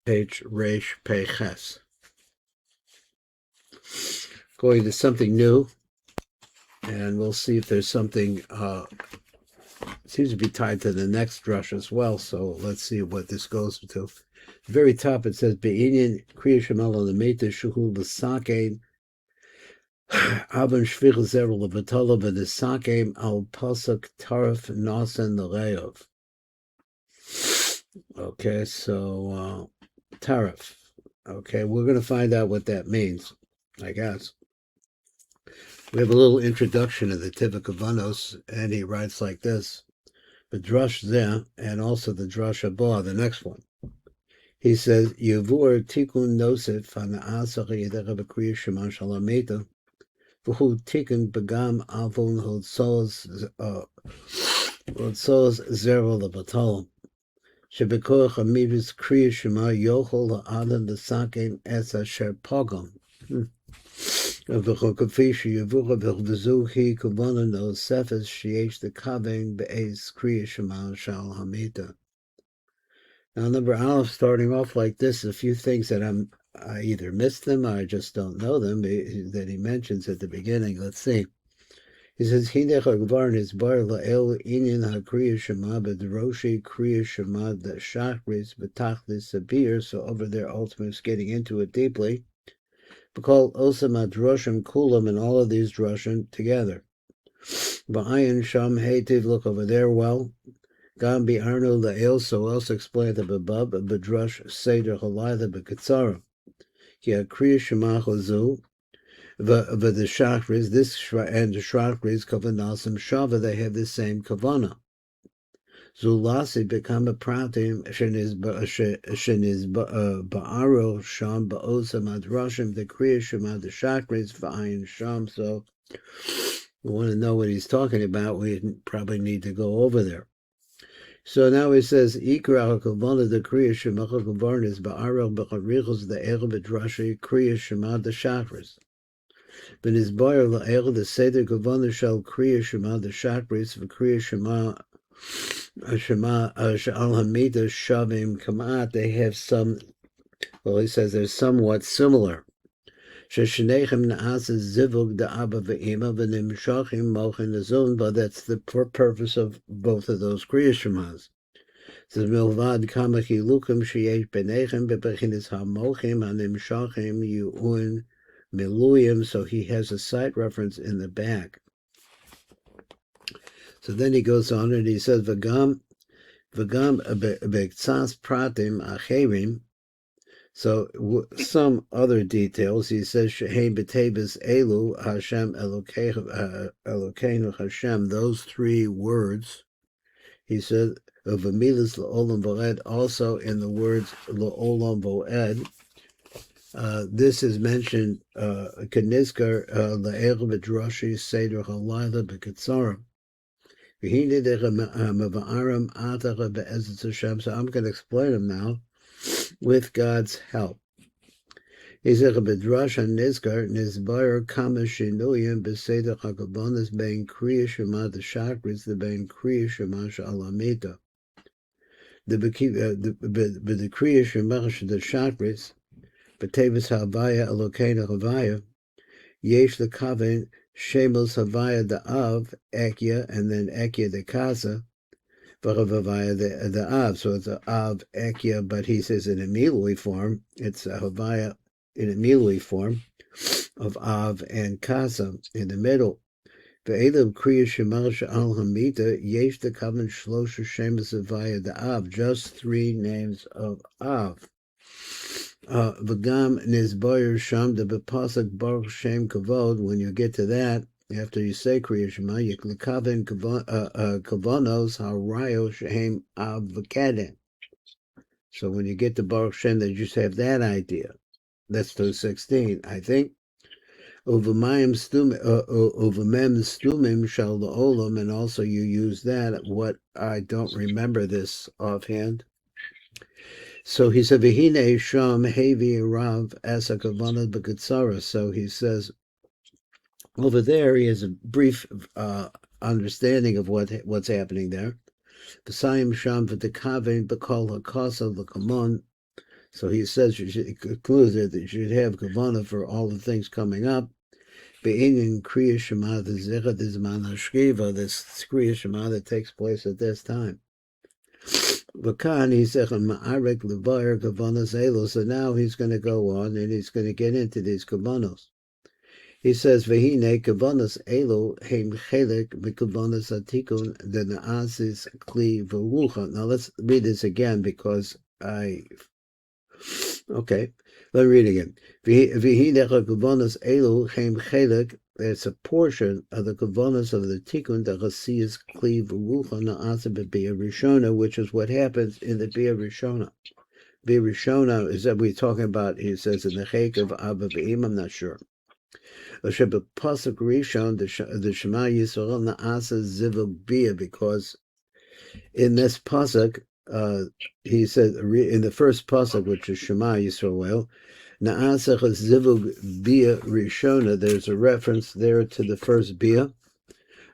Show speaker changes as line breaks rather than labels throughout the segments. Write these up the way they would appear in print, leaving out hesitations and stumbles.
page Resh Peches. Going to something new, and we'll see if there's something seems to be tied to the next drush as well. So let's see what this goes to. The very top it says Be'inyan Kriya Shemal Lameta Shuhu L'Sakein Aban Shvich Zerel L'Vatala V'Nesakein Al Pasuk Tarif Nasan L'Reov. Okay, so Tarif. Okay, we're going to find out what that means, I guess. We have a little introduction of the TIV Hakavanot, and he writes like this. The drush there, and also the drush above, the next one. He says, Yavur tikun nosef an asari yedera b'kriya shema shalameta, v'hu tikun begam avon hodsos zero levatal, shebekoach amidus kriya shema yochol ha'adam l'saken es asher pogam. וכפי שיבורך וכבזו היא כוונה נוספת שיש לכוון בעת קריאת שמע של המיתה. Now, number Aleph, starting off like this, a few things that I either missed them or I just don't know them that he mentions at the beginning. Let's see. He says, Hinech ha'gvar nizbar la'el inyan ha'kriya shema b'droshi kriya shema the shachris b'tachlis sabir. So over there, ultimately, is getting into it deeply. Because osam drushim kulam and all of these drushim together. Ba'ayin sham heitiv, look over there well. Gam bi'arnu la'el, so also explained above, b'drush seder halayla b'katzara. Ki ha'kriya shema chozu, the shachris, this and the shachris kavanasim shava, they have the same kavana. Zulasi become a pratim sheniz ba'aro sham ba'osam adrashim the kriya shema the shachris v'ayin sham. So we want to know what he's talking about. We probably need to go over there. So now he says ikra hakavana the kriya shema hakavarnis ba'aro b'charichos the ero b'drashi kriya shema the shachris. But his bar la'ero the seder kavana shall kriya shema the shachris v'kriya shema Shemah Sha'al Hamita Shavim Kamat, they have some, well, he says they're somewhat similar. Sheshnechem Na'asa Zivug Da'aba Ve'ima V'nim Shachim Mochin Azun, but that's the purpose of both of those Kriya Shemahs. Says Milvad Kamachi Lukim Sheyesh Benechem Bebechinis HaMochim Hanim Shachim Yu'un Miluyim, so he has a site reference in the back. So then he goes on and he says, V'gam be'ktsas pratim acherim. So some other details. He says, Shehem b'tevis elu Hashem Elokeinu Hashem. Those three words. He said, V'milas la'olam vo'ed. Also in the words la'olam vo'ed. This is mentioned, Kenizkar la'er b'drashi seder halayla b'ketzarim. So I'm going to explain them now with God's help. He said, "B'drash hanizkar nizbar kama shinuyim b'seder hakavanas bein kriya shema the shachris the bein kriya shema shalamita. The kriya shema the shachris b'tevis havaya elokeinu havaya yesh lekaven Shemos Havaya the Av, Ekya, and then Ekya the Kaza, Havaya the Av. So it's a Av, Ekya, but he says in a Milui form, it's a Havaya in a Milui form of Av and Kaza in the middle. Ve'elam Kriya Shema Sha'al Hamita, Yesh the Kavan Shlosha Shemos Havaya the Av, just three names of Av. V'gam nizboyer sham the b'pasuk baruch shem kavod. When you get to that, after you say Kriya Shema, you can kaven kavanos harayo shehem av v'kaden. So when you get to Baruch Shem, they just have that idea. That's those 16, I think. Uvamem stumim shal la'olam, and also you use that. What I don't remember this offhand. So he said, V'hine sham hevi rav asa kavanah b'katzara. So he says, over there, he has a brief understanding of what's happening there. V'sayim sham v'tekaven b'kol hakasa l'kamon. So he says you should conclude that you should have kavanah for all the things coming up. Be'inyan Kriya Shema the Zechad Zman Hashkiva, this Kriya Shema that takes place at this time. V'kan he said Ma'arek Levayer Kavanos Elo. So now he's going to go on and he's going to get into these kavanos. He says V'hine Kavanos Elo Heim Chelek Mikavanos Atikun the Naasis Kli V'Rucha. Now let's read this again because okay, let me read again. V'hinecha kavanos elu heim chelek. It's a portion of the kavanos of the tikkun the chasiyas kli v'rucha na'asa b'bia rishona, which is what happens in the bia rishona. Bia rishona is that we're talking about. He says in the chek of Abba v'im. I'm not sure. Sheba pasuk rishon the Shema Yisrael na'asa zivug bia, because in this pasuk. He said in the first pasuk, which is Shema Yisrael, Na'asach zivug bia rishona. There's a reference there to the first bia,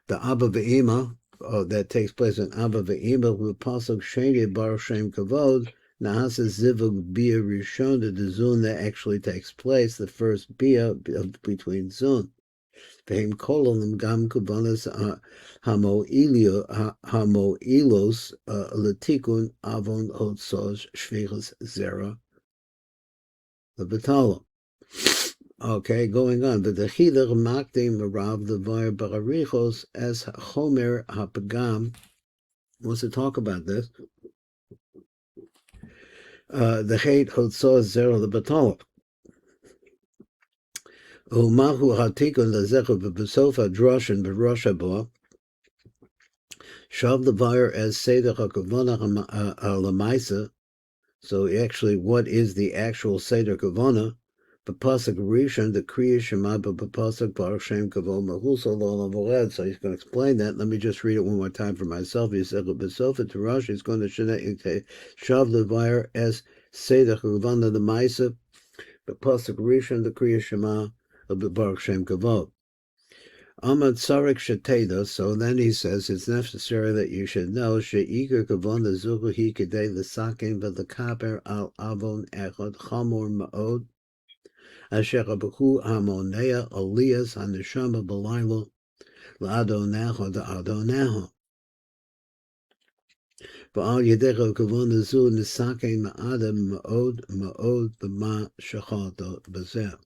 the Abba ve'ima, that takes place in Abba ve'ima with pasuk Sheni bar Shem kavod. Na'asach zivug bia rishona, the zun that actually takes place, the first bia between zun. V'hem kololim gam kubanas hamoilos letikun avon otsos shvichas zera lebatala. Okay, going on. But the chidach makdim marav levar bararichos as chomer hapagam wants to talk about this. The hate otsos zera lebatala. Umahu hatikun lezechu v'besofa drushin b'rosh haba. Shav levar as sedach hakavana lamaisa. So actually, what is the actual seder kavana? B'pasuk rishon the kriya shema b'pasuk baruch shem kavod mahuso lo avored. So he's going to explain that. Let me just read it one more time for myself. He said b'sofa tarash. He's going to shav levar as seder kavana lamaisa. B'pasuk rishon the kriya shema baruch shem kavod. Amad Sarek Sheteda, so then he says it's necessary that you should know Sheikar Kavona Zuhu Kadei Lesakin Velakaper al Avon Echad Chamor Maod Asher Abahu Hamonea Elias Haneshama Belailo Ladonaho the Adonaho. Baal Yedecho Kavona Zu Nesakin Maadam Maod Bama Shachata Bazel.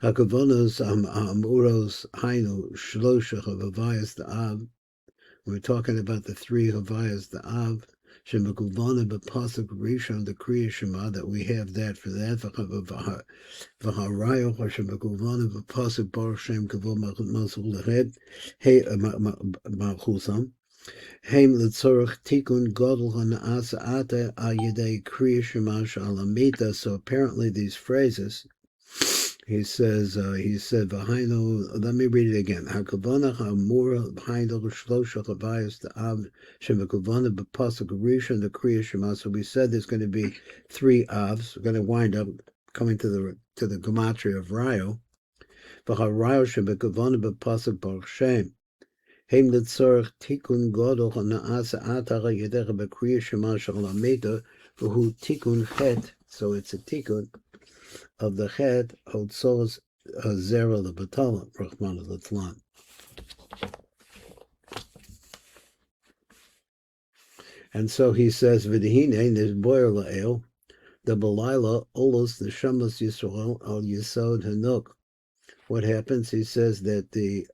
Hakavonos amuros hainu shlosha havayas da'av. We're talking about the three havayas da'av. Shemakuvana b'pasuk rishon the kriya shema, that we have that for that. V'harayo shemakuvana b'pasuk baruch shem kavod masul lehed hey machusam heim letzorach tikun gadol hana'asa ate al yedei kriya shema shalamita. So apparently these phrases. He said, "V'hainu." Let me read it again. Hakavana ha'amura b'hainu shlosha chavayos da'av shemekavana b'pasuk rishon the kriya shema. So we said there's going to be three avs. We're going to wind up coming to the gematria of Rayo. V'harayo shemekavana b'pasuk baruch shem. Heim letzorach tikun gadol hana'asa atara yedecha b'kriya shema shalameta v'hu tikun chet. So it's a tikun of the head Hotzos Zera Lebatala Rahman Latlan. And so he says, Vidhine Nishboyer Lael, the Belila Olos the Shemas Yisrael al Yisod Hanuk. What happens? He says that the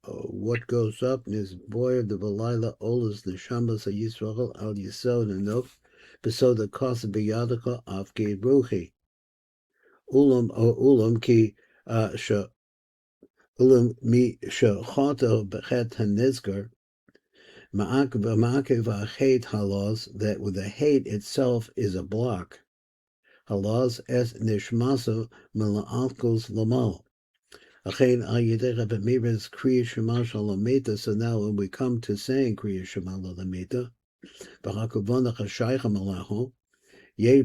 what goes up is Boyer the Belila Olos the Shemas Yisrael al Yisod Hanuk, beso the Kasa Biyadaka of Gebruchi. Ulam ki ulam mi shachata bechet hanizgar ma'akev hate halas, that with the hate itself is a block. Halas es nishmasa mela'alkos lamal. Achein ayedecha b'miras kriya shema shalameta. So now when we come to saying kriya shema shalameta, b'hakavana chashaycha malacho. There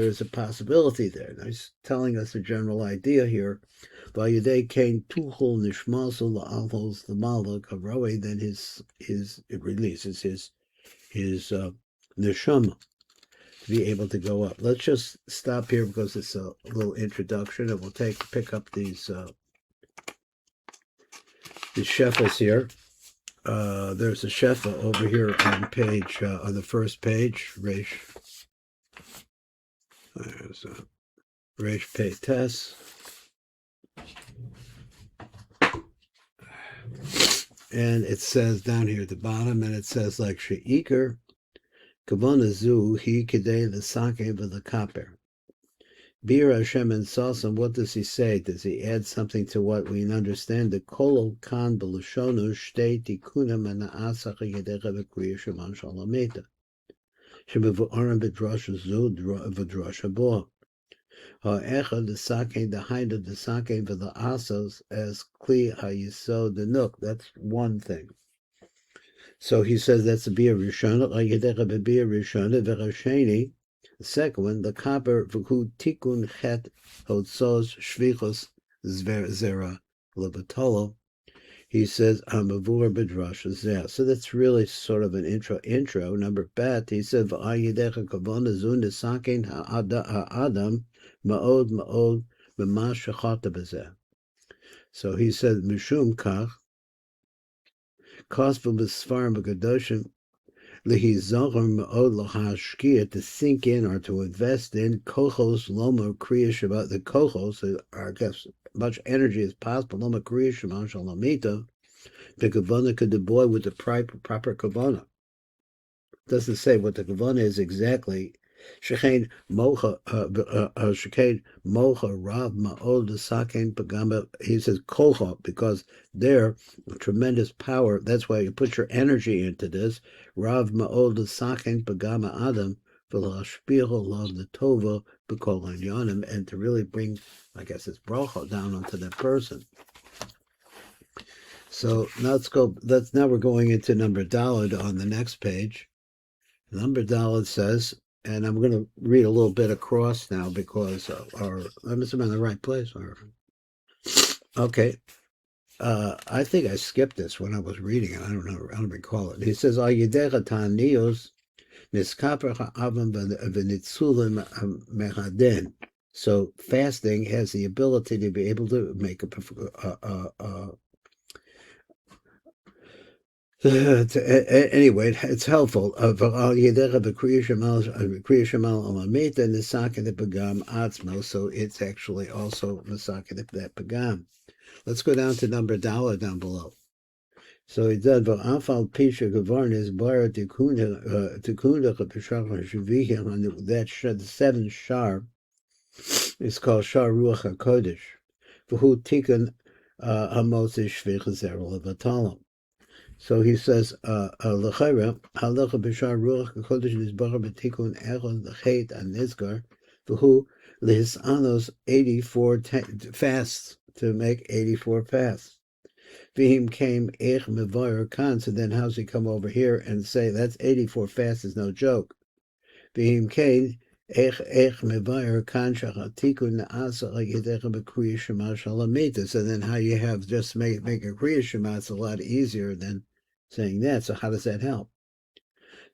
is a possibility there. Now he's telling us a general idea here. Then it releases his neshama, to be able to go up. Let's just stop here because it's a little introduction, and we'll pick up these shefas here. There's a shefa over here on page on the first page, Reish. There's Reish Pei Tes. And it says down here at the bottom, and it says like She'iker Kavona Zu He Kidei the Sake of the Kaper. Bir Hashem and Sasam, what does he say? Does he add something to what we understand? The Kolo Kan Belushonu Shtei Tikunim and Asach Yedecha V'Kriya Sheman Shalameta. Shemevu'aram B'Drusha Zu V'Drusha Bo. Ha'echa the Sake, the height of the Sake for the Asos as Kli HaYisod the Nook. That's one thing. So he says that's a Bia Rishona, like Yedecha B'Bia Rishona, V'Rasheni. The second one, the copper v'hu tikun chet hotzos shvichos zera lebatolo. He says amavur bedrash zeh. So that's really sort of an intro. Number bet. He said v'ayidecha kavona zun nesakin ha'adam ma'od b'mash shachata b'zeh. So he said mishum kach kosvu b'sfarim b'kadoshim. To sink in or to invest in kochos loma kriya Shevat, the kochos are, I guess, much energy as possible. Loma kriya Shemah shalamita, the kavana kadaboy with the proper kavana. Doesn't say what the kavana is exactly. Shekein mocha rav ma'od sakein pagamba. He says kocha because they're tremendous power. That's why you put your energy into this. Rav ma'od sakein pagama adam v'lashpil love the tova b'kol hanyanim, and to really bring, I guess, it's bracha down onto that person. So now now we're going into number Daled on the next page. Number Daled says, and I'm going to read a little bit across now because I'm in the right place. Okay. I think I skipped this when I was reading it. I don't recall it. He says, Al-Yedecha Ta'aniyos Niskaper Ha'avam V'nitzulim Mehaden. So fasting has the ability to be able to make anyway, it's helpful. So it's actually also Masakinip that Pagam. Let's go down to number Dala down below. So he said, that the seventh Shaar is called Shaar Ruach HaKodesh. V'hu tikkun hamotzi shvich zerul v'talam. So he says, L'chayra, halacha b'shar ruach ha'kodesh nizbara b'tikun echon l'chet anizgar, v'hu l'hisanos 84 fasts, to make 84 fasts. V'him came ech mevayer kan, so then how's he come over here and say that's 84 fasts is no joke? V'him came ech mevayer kan shachatikun na'asa l'yedecha b'kriya Shema shalamita. So then how you have just make a kriya Shema, it's a lot easier than saying that. So how does that help?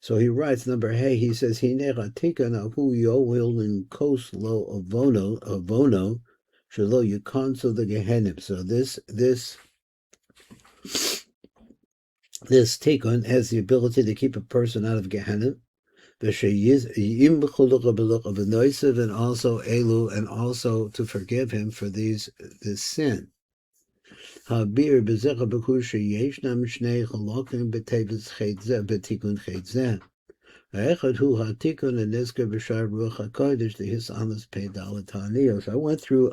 So he writes number hey, he says hinecha tikun ahu yoel in kos lo avono shelo yukonso the gehenim. So this tikun has the ability to keep a person out of Gehenna, and also elu, and also to forgive him for this sin. Habir bezecha b'kusha yeshnam shnei chalokim b'tevis chet b'tikun chet zeh. Ha'echad hu ha'tikun anizker b'shar ruach ha'kodesh the hisamas pei dalatanios. I went through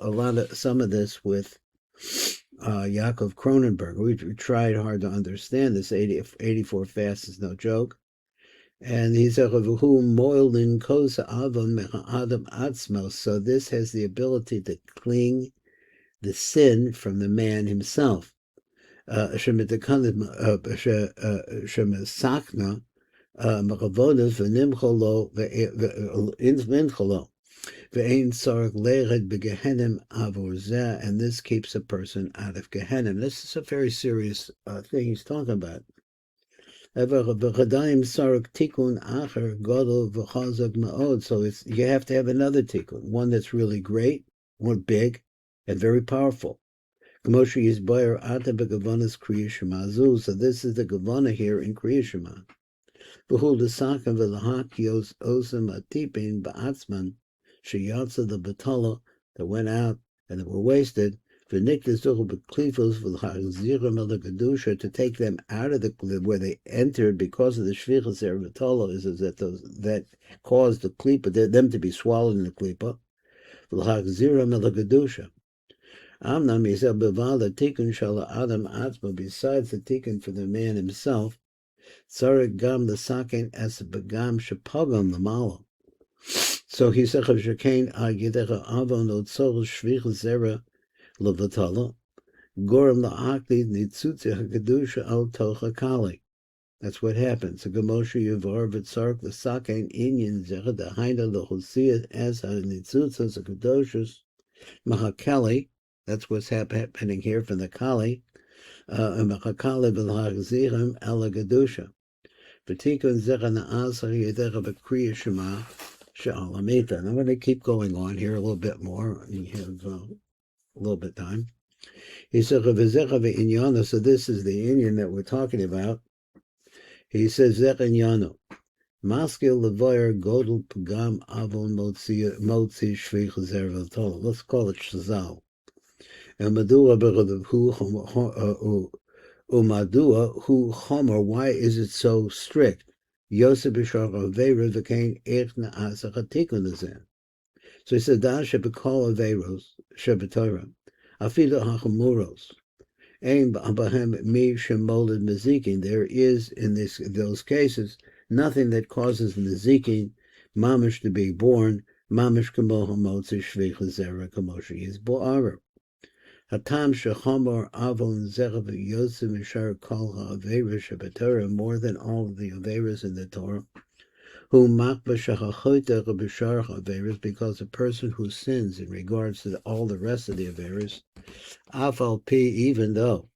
some of this with Yaakov Cronenberg. We tried hard to understand this. 84 fasts is no joke. And he said, so this has the ability to cling the sin from the man himself. And this keeps a person out of Gehenna. This is a very serious thing he's talking about. V'chadayim sarek tikun acher gadol v'chazak ma'od. So you have to have another tikkun, one that's really great, one big, and very powerful. K'moshe yizbayer ata begavanas Kriya Shema zu. So this is the gavana here in Kriya Shema. V'hu l'sakan v'lahak yos osam atipin ba'atzman sheyatza the batala that went out and that were wasted. V'nikdas duchel b'klifos v'lachziram el kedusha, to take them out of where they entered because of the shvichas there batala is that that caused the klipa them to be swallowed in the klipa. V'lachziram el kedusha. Amnam yisel beval tikkun shala adam atzma, besides the tikkun for the man himself. Tzarek gam l'saken es begam shepagam l'malo. So he said, "Shekain agidecha avon lo tzol shvichas zera levatala gorem la'akli nitzutze hakadusha al tocha kali." That's what happens. The Gemoshe Yavar v'tzarek l'saken inyan zera dehaina l'chosiyat as ha-nitzutzas hakadoshus mahakali. That's what's happening here from the kali. Mahakali v'l'hachzirem el gadusha. V'tikun zera na'asar yedecha b'kriya shema. Hamita. And I'm going to keep going on here a little bit more. We have a little bit time. He said, so this is the Inyan that we're talking about. He says, Zechinyano. Maskil levoyer godel pagam avon motzi shvich zervatol. Let's call it shazal. And madua hu chomer. Why is it so strict? Yosef b'shar avera v'kein echna asachatikun lezen. So he said, "Da shebekol averos shebetorah, afilu hachamuros, ein b'abahem mi shemoled mezikin." There is in those cases nothing that causes mezikin, mamish, to be born, mamish kamo hamotzi shvich zera kamoshi is bo'ara. Hatam shechamor avon zechav yosef mishar kol ha'averos shebetorah, more than all of the averos in the Torah. Because a person who sins in regards to all the rest of the Averis, Afal P, even though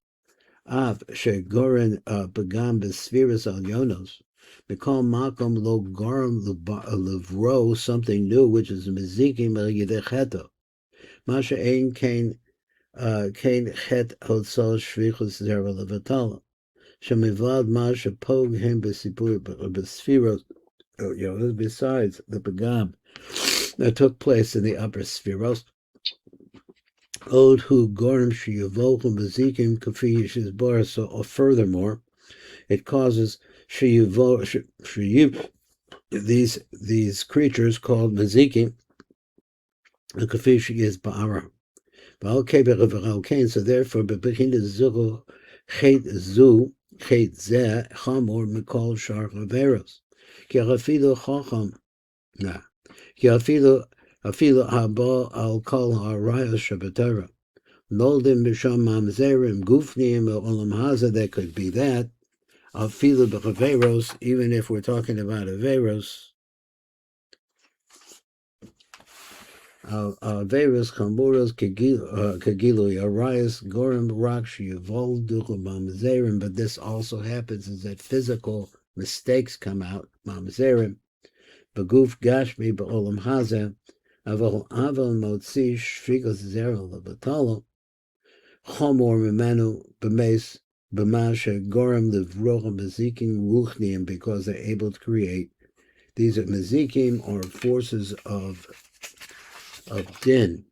Av Shegorin Begam Besviras Al Yonos, Mikal Makom Lo Garam Levro, something new, which is Mezikim El Yedecheto. Masha Ein Kain Het Hotzal Shvichus Zera Levatala. Shemivad Masha Pog Hem Besipur Besviros. Besides the Begam that took place in the upper spheros, Od hu gorm sheyavochum bezikim kafi yishizbar. So furthermore, it causes these creatures called mezikim kafi yishizbar. So therefore, bebechin zugo chet zeh chamor mikol shar chaveros. Ki afilu chacham, nah. Ki afilu haba al kol harayos shabatera. Noldim b'sham mamzerim gufnim olam haza. That could be that. Afilu b'chaveros, even if we're talking about averos. Averos chamburos kagilu yarayos gorim rakshi yavol duchum mamzerim. But this also happens is that physical mistakes come out, mamzerim. Beguf gashmi ba'olam hazeh, aval motzi shvigas zera lebatalo, chomor mimenu b'meis b'masha gorem livrochim mezikim ruchniim, because they're able to create. These are mezikim, or forces of din,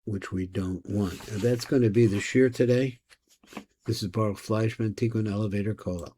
which we don't want. And that's going to be the shir today. This is Baruch Fleischman, Tikkun Elevator Kola.